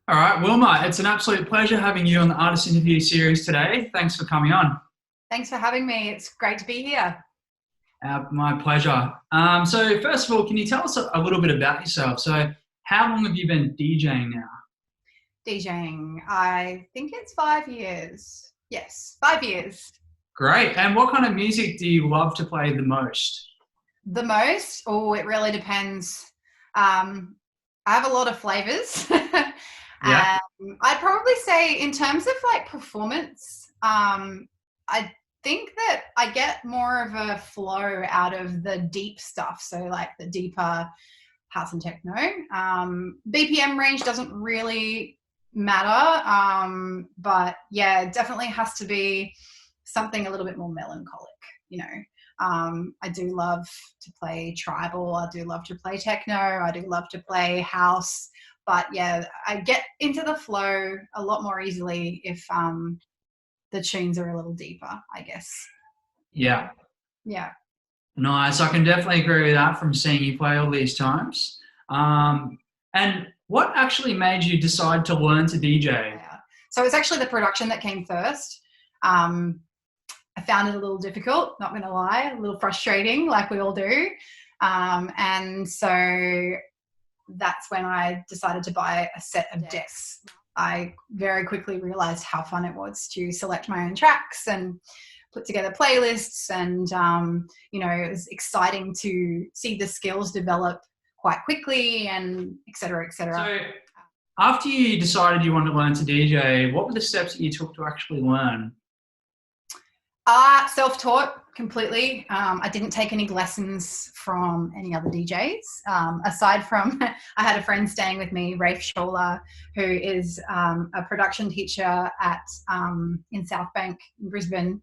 All right, Wilma, it's an absolute pleasure having you on the Artist Interview series today. Thanks for coming on. Thanks for having me. It's great to be here. My pleasure. So, first of all, can you tell us a little bit about yourself? So, how long have you been DJing now? DJing, I think it's 5 years. Yes, 5 years. Great. And what kind of music do you love to play the most? The most? Oh, it really depends. I have a lot of flavors. Yeah. I'd probably say in terms of like performance, I think that I get more of a flow out of the deep stuff. So like the deeper house and techno. BPM range doesn't really matter, but yeah, it definitely has to be something a little bit more melancholic, you know. I do love to play tribal. I do love to play techno. I do love to play house. But yeah, I get into the flow a lot more easily if the tunes are a little deeper, I guess. Yeah. Yeah. Nice. I can definitely agree with that from seeing you play all these times. And what actually made you decide to learn to DJ? Yeah. So it's actually the production that came first. Um, I found it a little difficult, not going to lie, a little frustrating, like we all do. And so that's when I decided to buy a set of decks. I very quickly realized how fun it was to select my own tracks and put together playlists. And, it was exciting to see the skills develop quite quickly and et cetera, et cetera. So, after you decided you wanted to learn to DJ, what were the steps that you took to actually learn? Self-taught completely. I didn't take any lessons from any other DJs. Aside from, I had a friend staying with me, Rafe Shola, who is a production teacher in South Bank, in Brisbane,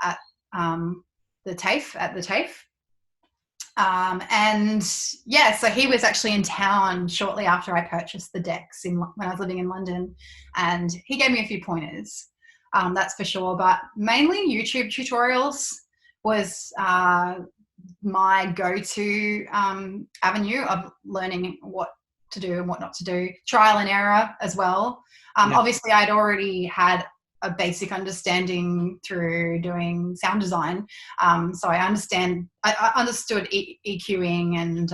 at the TAFE. And yeah, so he was actually in town shortly after I purchased the decks when I was living in London, and he gave me a few pointers. That's for sure. But mainly YouTube tutorials was my go-to avenue of learning what to do and what not to do. Trial and error as well. Yeah. Obviously, I'd already had a basic understanding through doing sound design. So I understood EQing and,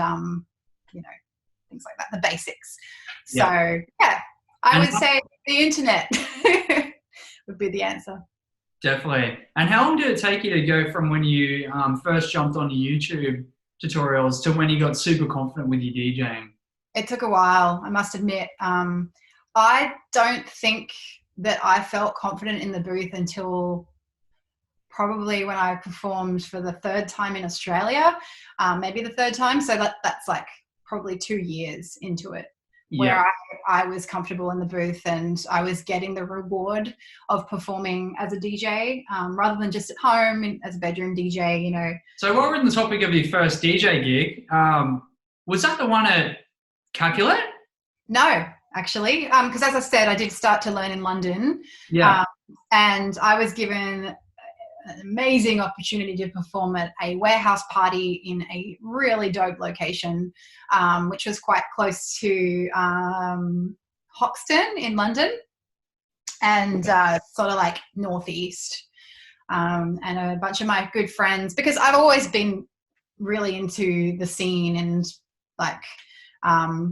things like that, the basics. So yeah, I And would say the internet. Would be the answer. definitely. And how long did it take you to go from when you first jumped on your YouTube tutorials to when you got super confident with your DJing? It took a while, I must admit. I don't think that I felt confident in the booth until probably when I performed for the third time in Australia, maybe the third time. So that's like probably 2 years into it, where Yeah. I was comfortable in the booth and I was getting the reward of performing as a DJ, rather than just at home as a bedroom DJ. So while we're on the topic of your first DJ gig, was that the one at Calculate? No, actually, because as I said, I did start to learn in London, Yeah. and I was given an amazing opportunity to perform at a warehouse party in a really dope location, which was quite close to Hoxton in London, and sort of like northeast. And a bunch of my good friends, because I've always been really into the scene and like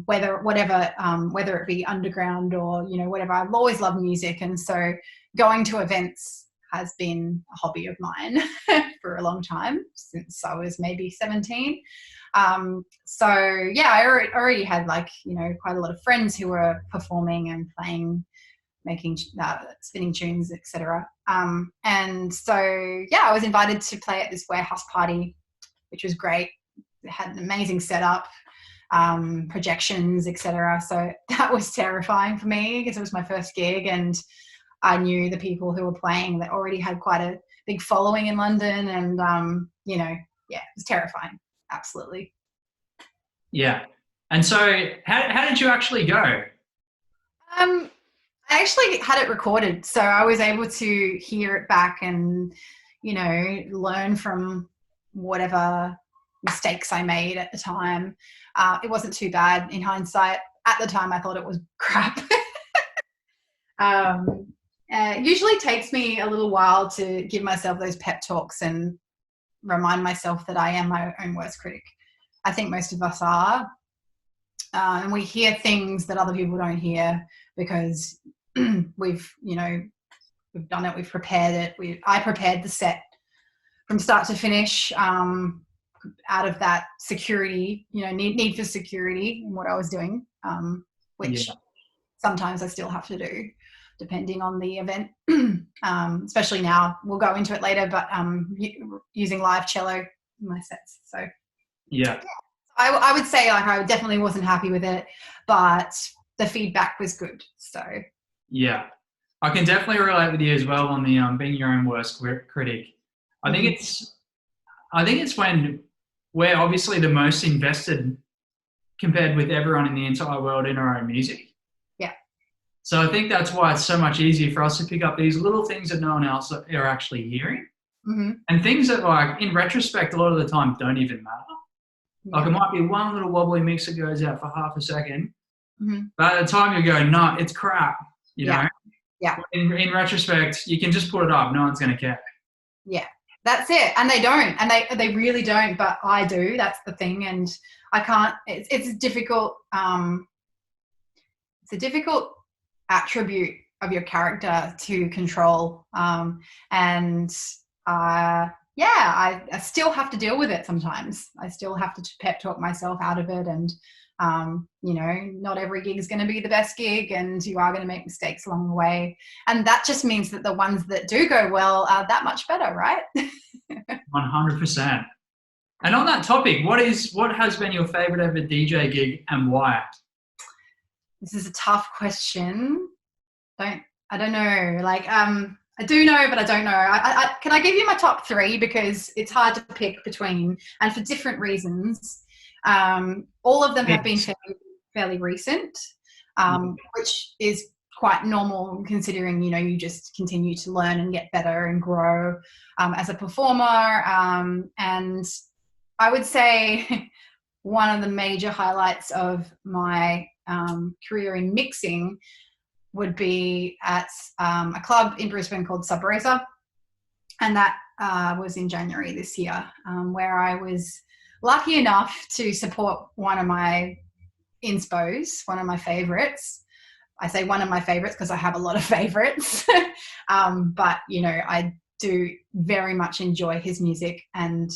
whether it be underground or whatever. I've always loved music, and so going to events has been a hobby of mine for a long time, since I was maybe 17. So yeah, I already had quite a lot of friends who were performing and playing, making spinning tunes, etc. And so yeah, I was invited to play at this warehouse party, which was great. It had an amazing setup, projections, etc. So that was terrifying for me because it was my first gig, and I knew the people who were playing that already had quite a big following in London, and yeah, it was terrifying. Absolutely. Yeah. And so how did you actually go? I actually had it recorded, so I was able to hear it back and learn from whatever mistakes I made at the time. It wasn't too bad in hindsight. At the time, I thought it was crap. Usually takes me a little while to give myself those pep talks and remind myself that I am my own worst critic. I think most of us are. And we hear things that other people don't hear because we've done it, we've prepared it. I prepared the set from start to finish, out of that security, need for security in what I was doing, which sometimes I still have to do depending on the event. Especially now, we'll go into it later, but using live cello in my sets. So yeah. I would say like I definitely wasn't happy with it, but the feedback was good. So Yeah, I can definitely relate with you as well on the being your own worst critic. I think it's when we're obviously the most invested compared with everyone in the entire world in our own music. Yeah. So I think that's why it's so much easier for us to pick up these little things that no one else are actually hearing, and things that, like, in retrospect, a lot of the time don't even matter. Like, it might be one little wobbly mix that goes out for half a second. But at the time you go, no, it's crap, know? Yeah. In retrospect, you can just put it up. No one's going to care. Yeah, that's it. And they don't. And they really don't. But I do. That's the thing. And I can't. It's difficult. It's a difficult attribute of your character to control. I still have to deal with it sometimes. I still have to pep talk myself out of it. And, not every gig is going to be the best gig, and you are going to make mistakes along the way. And that just means that the ones that do go well are that much better, right? 100%. And on that topic, what has been your favorite ever DJ gig and why? This is a tough question. I don't know. Like, I do know, but I don't know. Can I give you my top three, because it's hard to pick between, and for different reasons. All of them have been fairly recent, which is quite normal considering, you just continue to learn and get better and grow as a performer. And I would say one of the major highlights of my career in mixing would be at a club in Brisbane called Subrazer. And that was in January this year, where I was lucky enough to support one of my inspos, one of my favorites. I say one of my favorites because I have a lot of favorites. But, I do very much enjoy his music and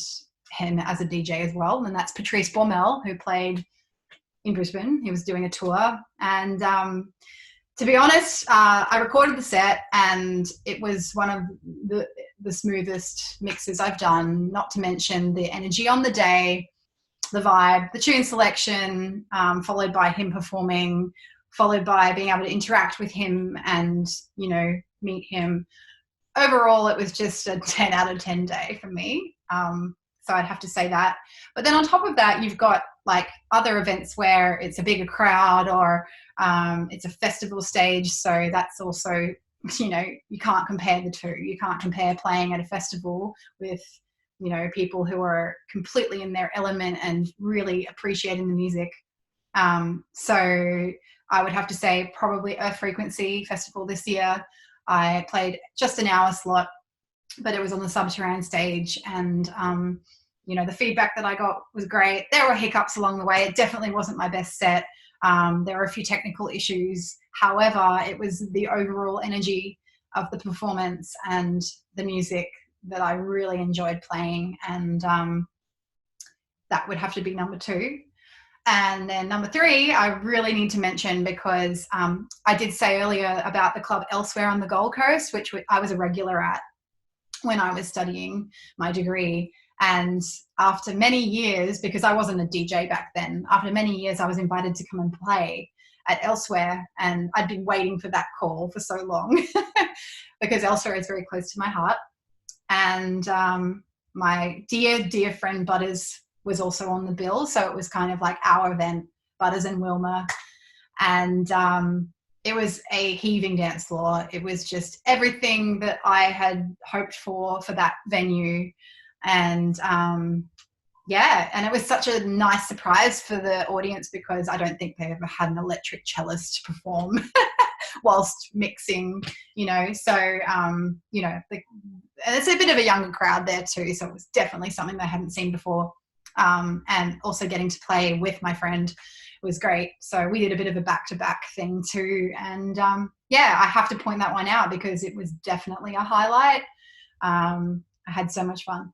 him as a DJ as well. And that's Patrice Baumel, who played in Brisbane. He was doing a tour. And to be honest, I recorded the set, and it was one of the smoothest mixes I've done, not to mention the energy on the day, the vibe, the tune selection, followed by him performing, followed by being able to interact with him and, meet him. Overall, it was just a 10 out of 10 day for me. So I'd have to say that. But then on top of that, you've got like other events where it's a bigger crowd, or it's a festival stage. So that's also, you can't compare the two. You can't compare playing at a festival with, people who are completely in their element and really appreciating the music. So I would have to say probably Earth Frequency Festival this year. I played just an hour slot, but it was on the Subterranean stage, and the feedback that I got was great. There were hiccups along the way. It definitely wasn't my best set. There were a few technical issues. However, it was the overall energy of the performance and the music that I really enjoyed playing, and that would have to be number two. And then number three, I really need to mention, because I did say earlier about the club Elsewhere on the Gold Coast, which I was a regular at when I was studying my degree. And after many years, because I wasn't a DJ back then, after many years, I was invited to come and play at Elsewhere. And I'd been waiting for that call for so long because Elsewhere is very close to my heart. And my dear friend Butters was also on the bill. So it was kind of like our event, Butters and Wilma. And it was a heaving dance floor. It was just everything that I had hoped for that venue. And and it was such a nice surprise for the audience, because I don't think they ever had an electric cellist perform whilst mixing, so and it's a bit of a younger crowd there too, so it was definitely something they hadn't seen before. And also getting to play with my friend was great. So we did a bit of a back-to-back thing too, and I have to point that one out because it was definitely a highlight. I had so much fun.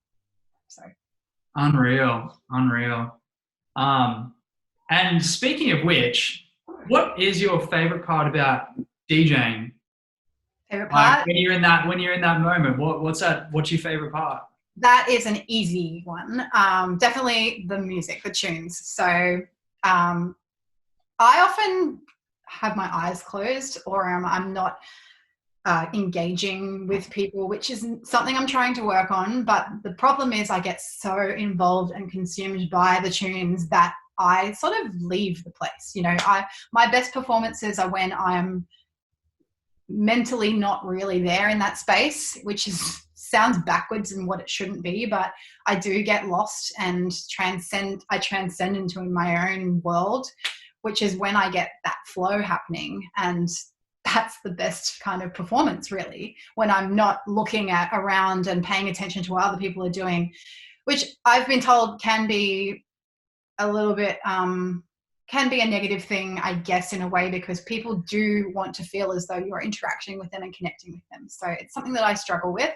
So unreal. And speaking of which, what is your favorite part about DJing? Favorite part? Like when you're in that moment, what's your favorite part? That is an easy one. Definitely the music, the tunes. So I often have my eyes closed, or I'm not engaging with people, which is something I'm trying to work on. But the problem is I get so involved and consumed by the tunes that I sort of leave the place. My best performances are when I'm mentally not really there in that space, which sounds backwards and what it shouldn't be, but I do get lost and I transcend into my own world, which is when I get that flow happening. And that's the best kind of performance, really, when I'm not looking around and paying attention to what other people are doing, which I've been told can be a little bit can be a negative thing, I guess, in a way, because people do want to feel as though you're interacting with them and connecting with them. So it's something that I struggle with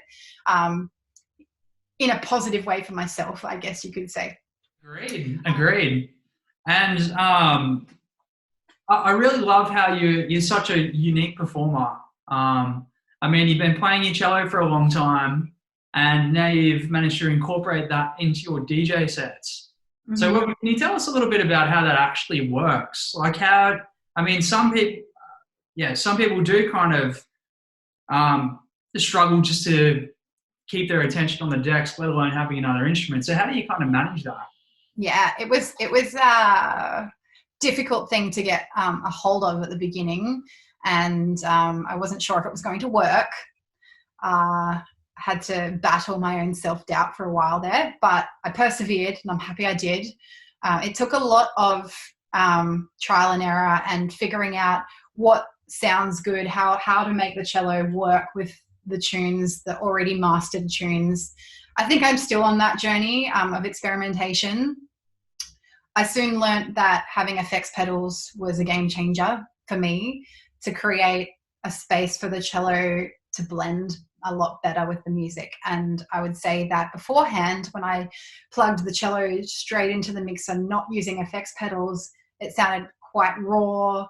in a positive way for myself, I guess you could say. Agreed. And I really love how you're such a unique performer. You've been playing your cello for a long time, and now you've managed to incorporate that into your DJ sets. Mm-hmm. So can you tell us a little bit about how that actually works? Like some people do kind of struggle just to keep their attention on the decks, let alone having another instrument. So how do you kind of manage that? Yeah, it was a difficult thing to get a hold of at the beginning, and I wasn't sure if it was going to work. Had to battle my own self-doubt for a while there, but I persevered and I'm happy I did. It took a lot of trial and error and figuring out what sounds good, how to make the cello work with the tunes, the already mastered tunes. I think I'm still on that journey of experimentation. I soon learned that having effects pedals was a game changer for me to create a space for the cello to blend a lot better with the music. And I would say that beforehand, when I plugged the cello straight into the mixer, not using effects pedals, it sounded quite raw.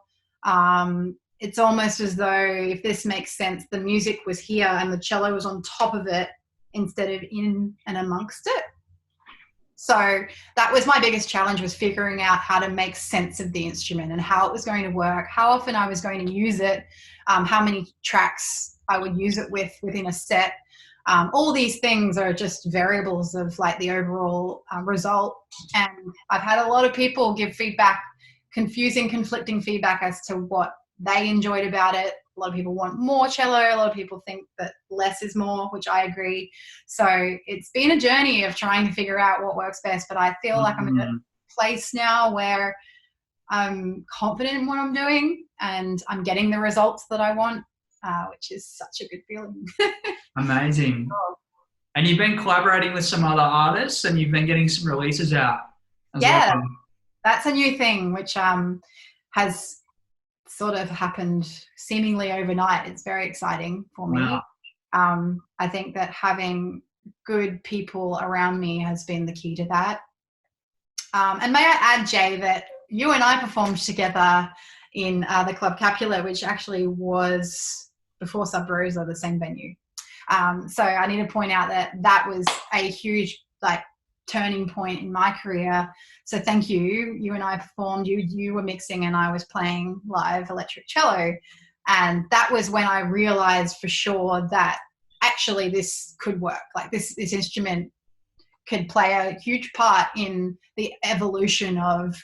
It's almost as though, if this makes sense, the music was here and the cello was on top of it instead of in and amongst it. So that was my biggest challenge, was figuring out how to make sense of the instrument and how it was going to work, how often I was going to use it, how many tracks I would use it within a set. All these things are just variables of like the overall result. And I've had a lot of people give feedback, conflicting feedback as to what they enjoyed about it. A lot of people want more cello. A lot of people think that less is more, which I agree. So it's been a journey of trying to figure out what works best. But I feel like I'm in a place now where I'm confident in what I'm doing and I'm getting the results that I want, which is such a good feeling. Amazing. And you've been collaborating with some other artists and you've been getting some releases out as well. That's a new thing, which has sort of happened seemingly overnight. It's very exciting for me. Wow. I think that having good people around me has been the key to that. And may I add, Jay, that you and I performed together in the Club Capulet, which actually was before Sub Rosa, the same venue. So I need to point out that was a huge turning point in my career. So thank you. You and I performed. You were mixing and I was playing live electric cello. And that was when I realized for sure that actually this could work. Like this instrument could play a huge part in the evolution of,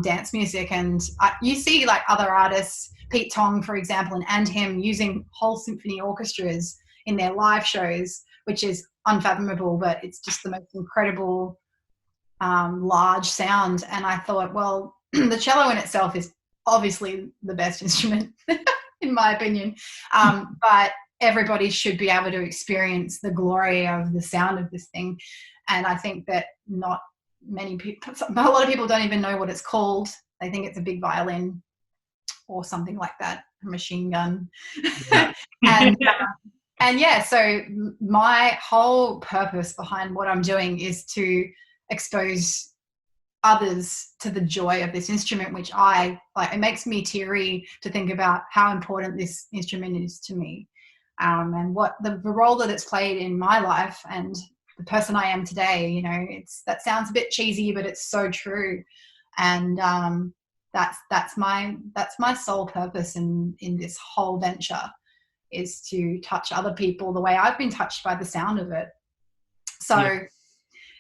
dance music. And you see like other artists, Pete Tong, for example, and him using whole symphony orchestras in their live shows, which is unfathomable, but it's just the most incredible large sound. And I thought, well, the cello in itself is obviously the best instrument in my opinion. But everybody should be able to experience the glory of the sound of this thing. And I think that not many people, a lot of people don't even know what it's called. They think it's a big violin or something like that, a machine gun. Yeah. And yeah, so my whole purpose behind what I'm doing is to expose others to the joy of this instrument, which I like. It makes me teary to think about how important this instrument is to me, and what the role that it's played in my life and the person I am today. You know, that sounds a bit cheesy, but it's so true. And that's my sole purpose in this whole venture, is to touch other people the way I've been touched by the sound of it. So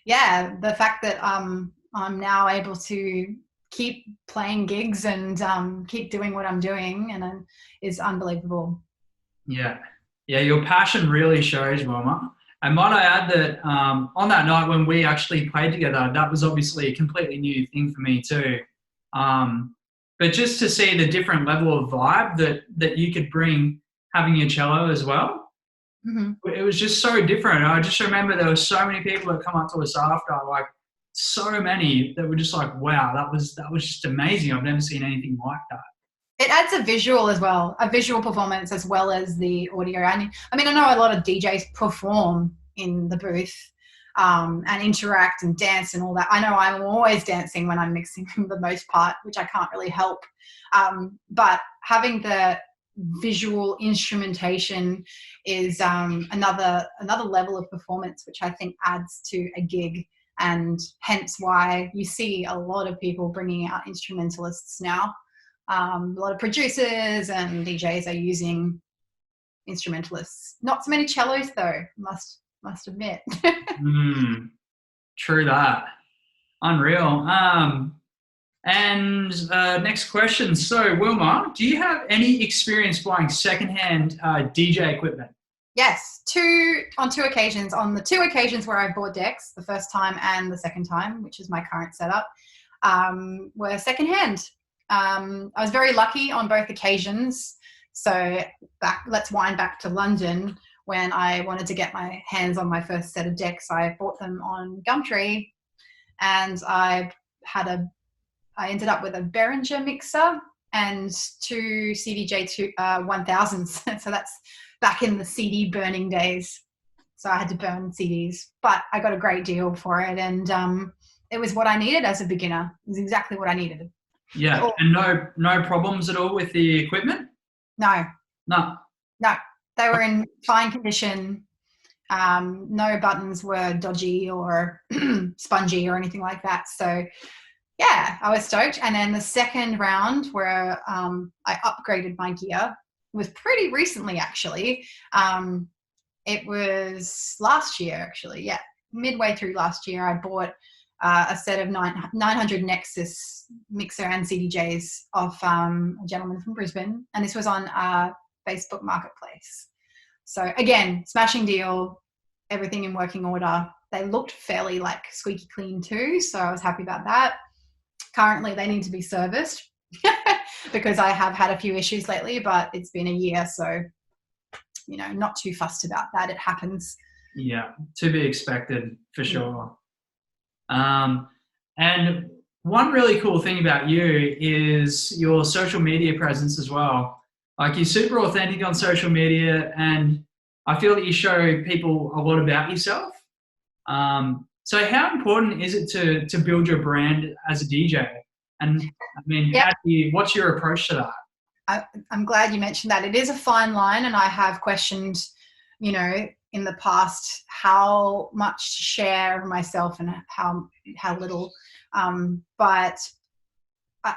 yeah, the fact that I'm now able to keep playing gigs and keep doing what I'm doing and is unbelievable. Yeah. Your passion really shows, Wilma. And might I add that on that night when we actually played together, that was obviously a completely new thing for me too. But just to see the different level of vibe that you could bring having your cello as well, it was just so different. I just remember there were so many people that come up to us after, like so many that were just like, wow, that was just amazing. I've never seen anything like that. It adds a visual as well, a visual performance as well as the audio. I mean, I know a lot of DJs perform in the booth and interact and dance and all that. I know I'm always dancing when I'm mixing for the most part, which I can't really help. But having the visual instrumentation is another level of performance, which I think adds to a gig, and hence why you see a lot of people bringing out instrumentalists now. A lot of producers and DJs are using instrumentalists. Not so many cellos though, must admit. True that. Unreal. And next question. So, Wilma, do you have any experience buying secondhand DJ equipment? Yes, on two occasions. On the two occasions where I bought decks, the first time and the second time, which is my current setup, were secondhand. I was very lucky on both occasions. So let's wind back to London. When I wanted to get my hands on my first set of decks, I bought them on Gumtree, and I ended up with a Behringer mixer and two CDJ 1000s. So that's back in the CD burning days. So I had to burn CDs, but I got a great deal for it, and it was what I needed as a beginner. It was exactly what I needed. Yeah, and no problems at all with the equipment? No. No. They were in fine condition. No buttons were dodgy or spongy or anything like that. So yeah, I was stoked. And then the second round where I upgraded my gear was pretty recently, actually. It was last year, actually. Yeah, midway through last year, I bought a set of 900 Nexus mixer and CDJs off a gentleman from Brisbane. And this was on Facebook Marketplace. So again, smashing deal, everything in working order. They looked fairly like squeaky clean too, so I was happy about that. Currently, they need to be serviced because I have had a few issues lately, but it's been a year, so not too fussed about that. It happens. Yeah, to be expected for sure. And one really cool thing about you is your social media presence as well. Like, you're super authentic on social media, and I feel that you show people a lot about yourself. So how important is it to build your brand as a DJ? And I mean, what's your approach to that? I'm glad you mentioned that. It is a fine line, and I have questioned, in the past, how much to share of myself and how little. But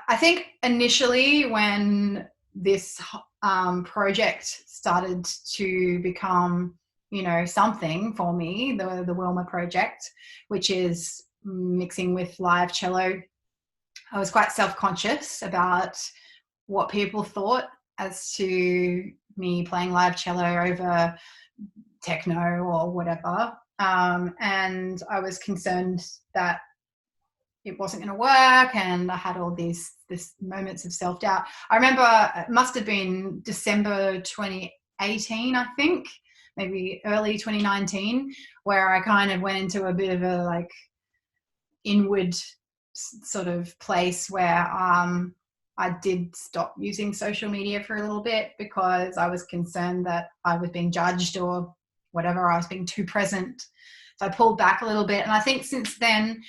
I think initially when this project started to become, something for me, the Wilma project, which is mixing with live cello, I was quite self-conscious about what people thought as to me playing live cello over techno or whatever. And I was concerned that it wasn't going to work, and I had all these moments of self-doubt. I remember it must have been December 2018, I think, maybe early 2019, where I kind of went into a bit of a like inward sort of place where I did stop using social media for a little bit because I was concerned that I was being judged or whatever, I was being too present. So I pulled back a little bit. And I think since then,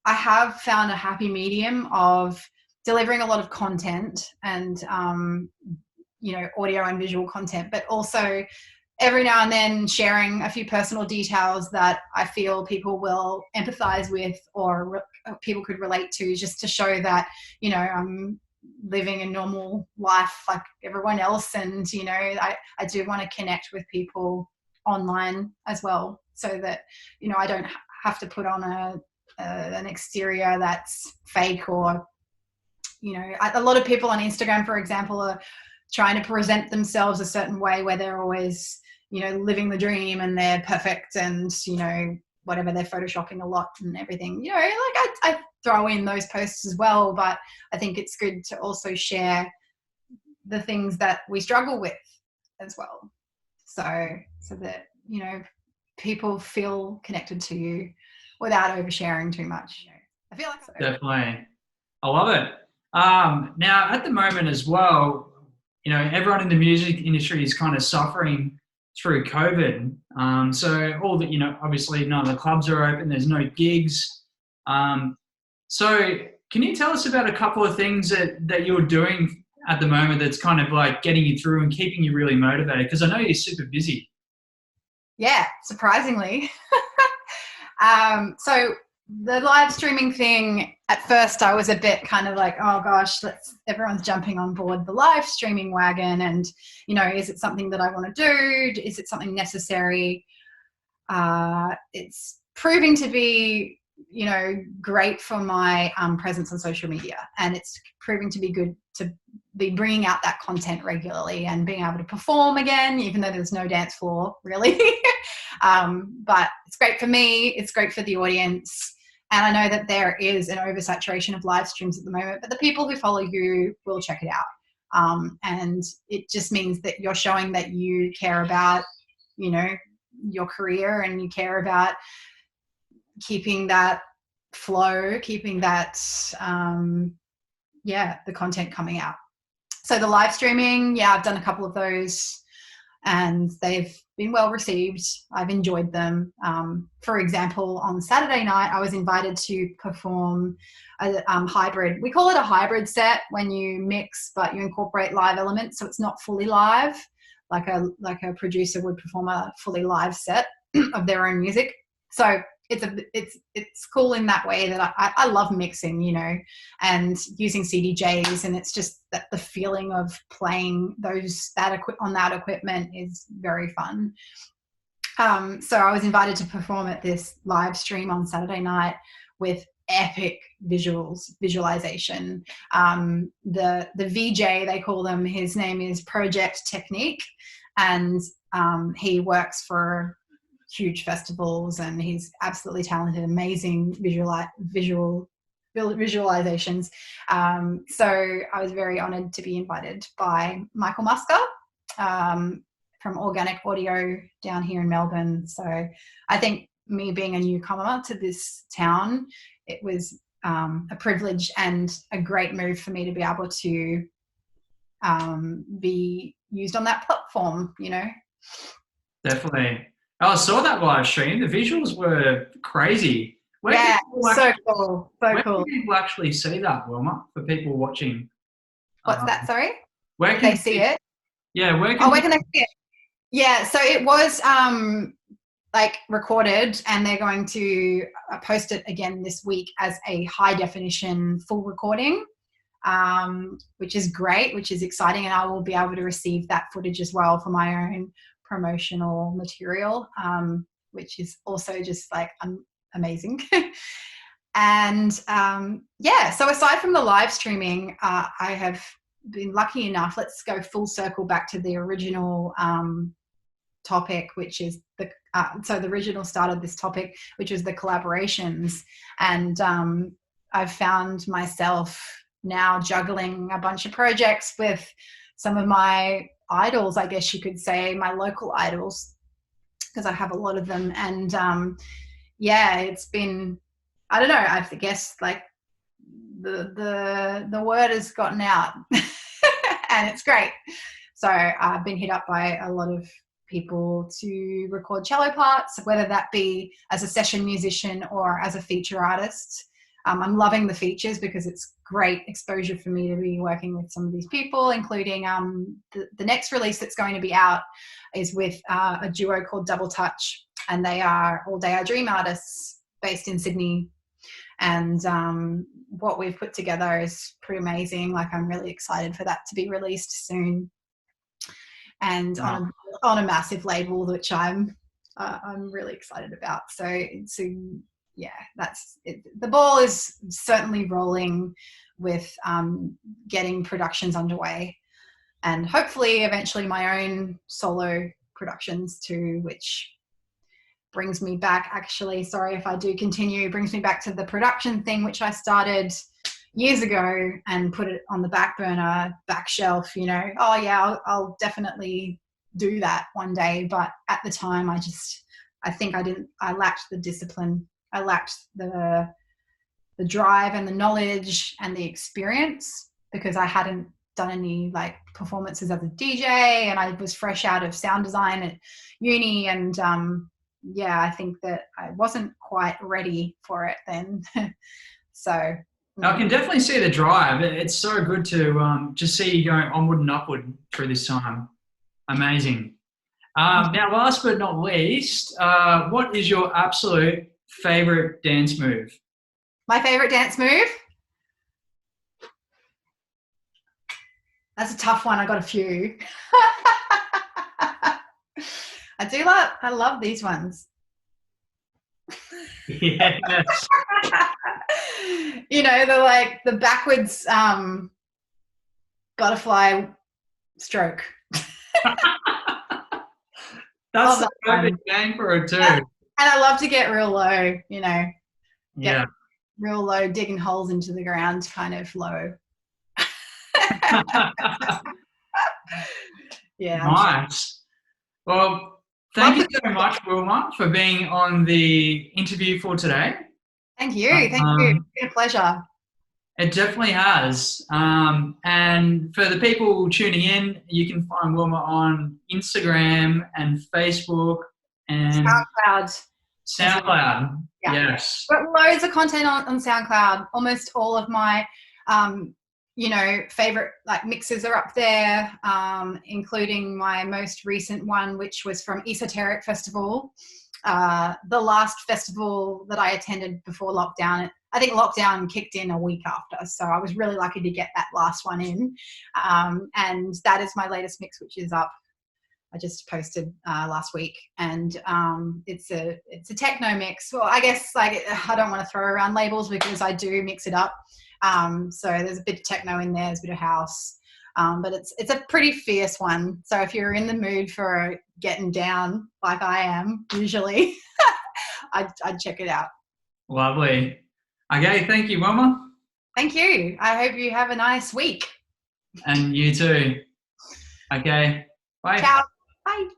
I have found a happy medium of delivering a lot of content and, audio and visual content, but also every now and then sharing a few personal details that I feel people will empathize with or people could relate to, just to show that, I'm living a normal life like everyone else. And, I do want to connect with people online as well, so that, I don't have to put on an exterior that's fake, or, a lot of people on Instagram, for example, are trying to present themselves a certain way where they're always, living the dream and they're perfect and, whatever, they're photoshopping a lot and everything, I throw in those posts as well, but I think it's good to also share the things that we struggle with as well. So that, people feel connected to you without oversharing too much. I feel like Definitely. I love it. Now, at the moment as well, everyone in the music industry is kind of suffering through COVID. So all the, obviously none of the clubs are open. There's no gigs. So can you tell us about a couple of things that you're doing at the moment that's kind of like getting you through and keeping you really motivated? Because I know you're super busy. Yeah, surprisingly. So the live streaming thing, at first I was a bit kind of like, oh gosh, everyone's jumping on board the live streaming wagon, and, is it something that I want to do? Is it something necessary? It's proving to be, great for my presence on social media, and it's proving to be good to be bringing out that content regularly and being able to perform again, even though there's no dance floor really. But it's great for me, it's great for the audience, and I know that there is an oversaturation of live streams at the moment, but the people who follow you will check it out, and it just means that you're showing that you care about, your career, and you care about keeping that flow, keeping that the content coming out. So the live streaming, I've done a couple of those and they've been well received. I've enjoyed them. For example, on Saturday night, I was invited to perform a hybrid. We call it a hybrid set when you mix, but you incorporate live elements. So it's not fully live, like a producer would perform a fully live set of their own music. So it's cool in that way that I love mixing, and using CDJs, and it's just that the feeling of playing on that equipment is very fun. So I was invited to perform at this live stream on Saturday night with epic visualization. The VJ, they call them, his name is Project Technique, and he works for huge festivals, and he's absolutely talented, amazing visualizations. So I was very honored to be invited by Michael Musker from Organic Audio down here in Melbourne. So I think me being a newcomer to this town, it was a privilege and a great move for me to be able to be used on that platform, Definitely. I saw that live stream. The visuals were crazy. Cool. So where cool. can people actually see that, Wilma, for people watching? What's that, sorry? Where can they see it? Yeah, where can they see it? Yeah, so it was recorded, and they're going to post it again this week as a high definition full recording, which is great, which is exciting, and I will be able to receive that footage as well for my own promotional material, which is also just like amazing. And so aside from the live streaming, I have been lucky enough, let's go full circle back to the original topic, which is so the original start of this topic, which was the collaborations. And I've found myself now juggling a bunch of projects with some of my idols, I guess you could say, my local idols, because I have a lot of them. And yeah, it's been, I don't know, I guess like the word has gotten out and it's great. So I've been hit up by a lot of people to record cello parts, whether that be as a session musician or as a feature artist. I'm loving the features because it's great exposure for me to be working with some of these people, including the next release that's going to be out is with a duo called Double Touch, and they are All Day I Dream artists based in Sydney. And what we've put together is pretty amazing. Like, I'm really excited for that to be released soon, and on a massive label, which I'm really excited about. So yeah, that's it. The ball is certainly rolling with getting productions underway, and hopefully eventually my own solo productions too, which brings me back, actually, sorry if I do continue, brings me back to the production thing, which I started years ago and put it on the back burner, back shelf, you know. Oh yeah, I'll definitely do that one day. But at the time, I lacked the discipline. I lacked the drive and the knowledge and the experience, because I hadn't done any like performances as a DJ, and I was fresh out of sound design at uni. And yeah, I think that I wasn't quite ready for it then. So I can definitely see the drive. It's so good to just see you going onward and upward through this time. Amazing. Now, last but not least, what is your absolute favorite dance move? My favorite dance move? That's a tough one. I got a few. I love these ones. Yes. You know, the backwards butterfly stroke. That's the perfect name for it too. And I love to get real low, you know. Yeah. Real low, digging holes into the ground, kind of low. Yeah. Nice. Well, thank you so much, Wilma, for being on the interview for today. Thank you. Thank you. It's been a pleasure. It definitely has. And for the people tuning in, you can find Wilma on Instagram and Facebook and SoundCloud. Yeah. Yes. But loads of content on SoundCloud. Almost all of my you know, favorite like mixes are up there, including my most recent one, which was from Esoteric Festival, the last festival that I attended before lockdown. I think lockdown kicked in a week after, so I was really lucky to get that last one in, and that is my latest mix, which is up. I just posted last week, and it's a techno mix. Well, I guess like I don't want to throw around labels because I do mix it up. So there's a bit of techno in there, there's a bit of house, but it's a pretty fierce one. So if you're in the mood for getting down like I am usually, I'd check it out. Lovely. Okay, thank you, Wilma. Thank you. I hope you have a nice week. And you too. Okay, bye. Ciao. Bye.